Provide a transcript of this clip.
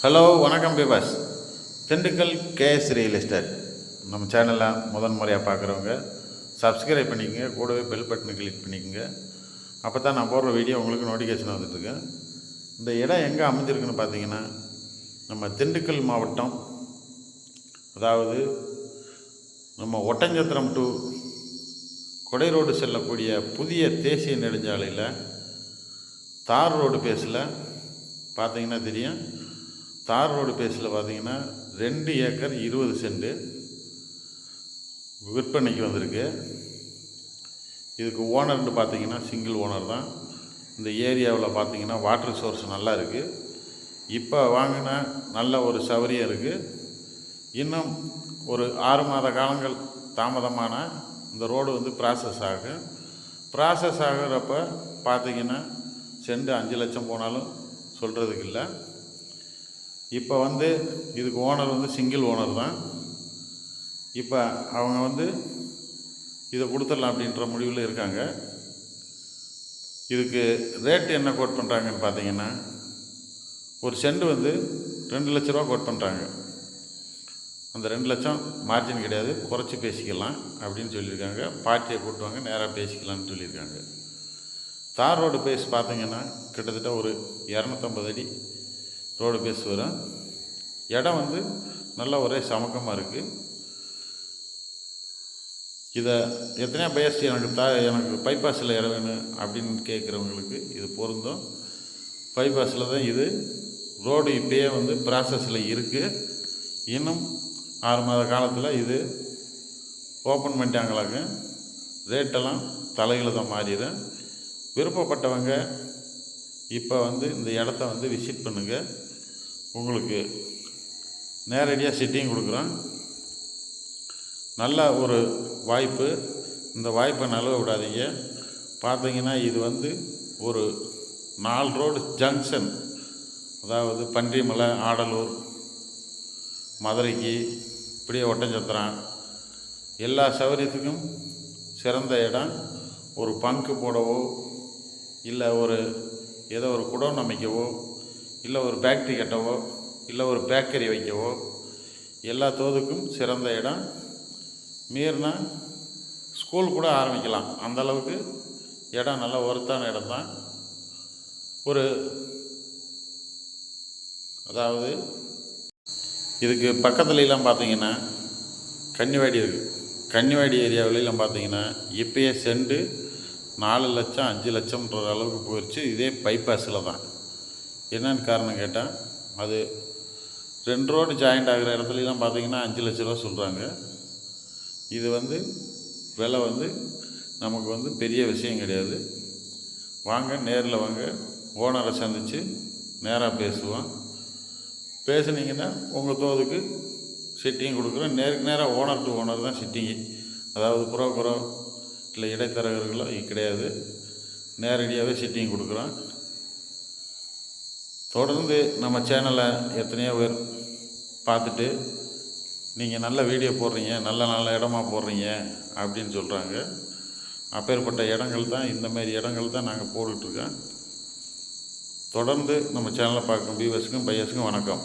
Hello வணக்கம் பேபாஸ். Dindigul KS real estate நம்ம சேனலில் முதன் முறையாக பார்க்குறவங்க சப்ஸ்கிரைப் பண்ணிக்கோங்க, கூடவே பெல் பட்டனை கிளிக் பண்ணிக்கோங்க. அப்போ தான் நான் போடுற வீடியோ உங்களுக்கு நோட்டிஃபிகேஷன் வந்துட்டுருக்கு. இந்த இடம் எங்கே அமைஞ்சிருக்குன்னு பார்த்தீங்கன்னா, நம்ம திண்டுக்கல் மாவட்டம், அதாவது நம்ம ஒட்டஞ்சத்திரம் டு கொடை ரோடு செல்லக்கூடிய புதிய தேசிய நெடுஞ்சாலையில் தார் ரோடு பேஸில் பார்த்தீங்கன்னா தெரியும். தார் ரோடு பேஸில் பார்த்தீங்கன்னா 2 ஏக்கர் 20 சென்ட் விற்பனைக்கு வந்திருக்கு. இதுக்கு ஓனர்னு பார்த்தீங்கன்னா சிங்கிள் ஓனர் தான். இந்த ஏரியாவில் பார்த்தீங்கன்னா வாட்டர் சோர்ஸ் நல்லா இருக்குது. இப்போ வாங்கினா நல்ல ஒரு சௌகரியம் இருக்குது. இன்னும் ஒரு 6 மாத காலங்கள் தாமதமான இந்த ரோடு ப்ராசஸ் ஆகிறப்ப பார்த்தீங்கன்னா சென்ட் 5 லட்சம் போனாலும் சொல்கிறதுக்கு இல்லை. இப்போ இதுக்கு ஓனர் சிங்கிள் ஓனர் தான். இப்போ அவங்க இதை கொடுத்துடலாம் அப்படின்ற முடிவில் இருக்காங்க. இதுக்கு ரேட்டு என்ன கோட் பண்ணுறாங்கன்னு பார்த்தீங்கன்னா, ஒரு சென்ட் 2 லட்ச ரூபா கோட் பண்ணுறாங்க. அந்த 2 லட்சம் மார்ஜின் கிடையாது, குறைச்சி பேசிக்கலாம் அப்படின்னு சொல்லியிருக்காங்க. பார்ட்டியை கூட்டுவாங்க, நேராக பேசிக்கலாம்னு சொல்லியிருக்காங்க. தார் ரோடு பேஸ் பார்த்தீங்கன்னா கிட்டத்தட்ட ஒரு 250 அடி ரோடு பேஸ் வரும். இடம் நல்லா ஒரே சமக்கமாக இருக்குது. இதை எத்தனையோ பயஸ்ட் எனக்கு பைபாஸில் இடம் வேணும் அப்படின்னு கேட்குறவங்களுக்கு இது பொருந்தும். பைபாஸில் தான் இது. ரோடு இப்போயே ப்ராசஸில் இருக்குது. இன்னும் 6 மாத காலத்தில் இது ஓப்பன் பண்ணிட்டாங்களாங்க. ரேட்டெல்லாம் தலையில் தான் மாறிடும். விருப்பப்பட்டவங்க இப்போ இந்த இடத்த விசிட் பண்ணுங்கள். உங்களுக்கு நேரடியாக சிட்டிங் கொடுக்குறோம். நல்ல ஒரு வாய்ப்பு. இந்த வாய்ப்பை நழுவ விடாதீங்க. பார்த்தீங்கன்னா இது ஒரு 4 ரோடு ஜங்ஷன், அதாவது பன்றிமலை, ஆடலூர், மதுரைக்கு இப்படியே ஒட்டஞ்சத்திரம், எல்லா சௌகரியத்துக்கும் சிறந்த இடம். ஒரு பங்கு போடவோ, இல்லை ஏதோ ஒரு குடோன் அமைக்கவோ, இல்லை ஒரு ஃபேக்ட்ரி கட்டவோ, இல்லை ஒரு பேக்கரி வைக்கவோ, எல்லா தோதுக்கும் சிறந்த இடம். மீறினா ஸ்கூல் கூட ஆரம்பிக்கலாம். அந்தளவுக்கு இடம் நல்ல ஒர்த்தான இடம் தான். அதாவது இதுக்கு பக்கத்துலலாம் பார்த்தீங்கன்னா கன்னிவாடி இருக்குது. கன்னிவாடி ஏரியாவிலாம் பார்த்தீங்கன்னா இப்போயே சென்ட் 4 லட்சம் 5 லட்சம்ன்ற அளவுக்கு போயிடுச்சு. இதே பைபாஸில் தான். என்னென்னு காரணம் கேட்டால், அது 2 ரோடு ஜாயிண்ட் ஆகிற இடத்துலலாம் பார்த்தீங்கன்னா 5 லட்ச ரூபா சொல்கிறாங்க. இது விலை நமக்கு பெரிய விஷயம் கிடையாது. வாங்க, நேரில் வாங்க, ஓனரை சந்தித்து நேராக பேசுவோம். பேசுனீங்கன்னா உங்கள் தோதுக்கு சிட்டிங் கொடுக்குறோம். நேருக்கு நேராக ஓனர் டு ஓனர் தான் சிட்டிங்கு. அதாவது புரோக்கரோ இல்லை இடைத்தரகர்களோ கிடையாது. நேரடியாகவே சிட்டிங் கொடுக்குறோம். தொடர்ந்து நம்ம சேனலை எத்தனையோ பேர் பார்த்துட்டு, நீங்கள் நல்ல வீடியோ போடுறீங்க, நல்ல இடமா போடுறீங்க அப்படின்னு சொல்கிறாங்க. அப்பேற்பட்ட இடங்கள் தான், இந்தமாரி இடங்கள் தான் நாங்கள் போட்டுட்ருக்கோம். தொடர்ந்து நம்ம சேனலை பார்க்கும் வியூவர்ஸுக்கும் பையர்ஸுக்கும் வணக்கம்.